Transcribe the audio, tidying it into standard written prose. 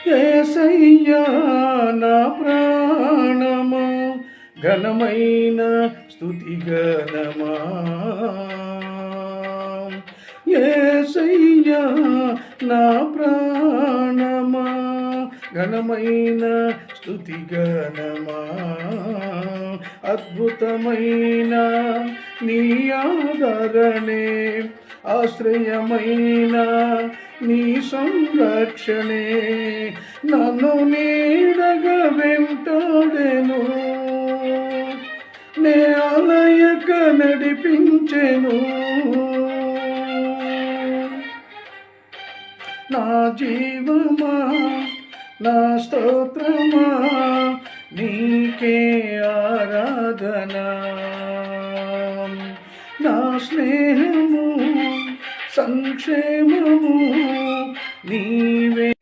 యేసయ్యా నా ప్రాణమా ఘనమైన స్తుతి గణమా యేసయ్యా నా ప్రాణమా ఘనమైన స్తుతి గణమా అద్భుతమైన నీ ఆదరణే ఆశ్రయమైన నీ సంరక్షణే నన్ను నీడగా వెంటాడెను నే అలయక నడిపించెను నా జీవమా నా స్తోత్రమా నీకే ఆరాధన నా స్నేహము సంక్షేమము నీవే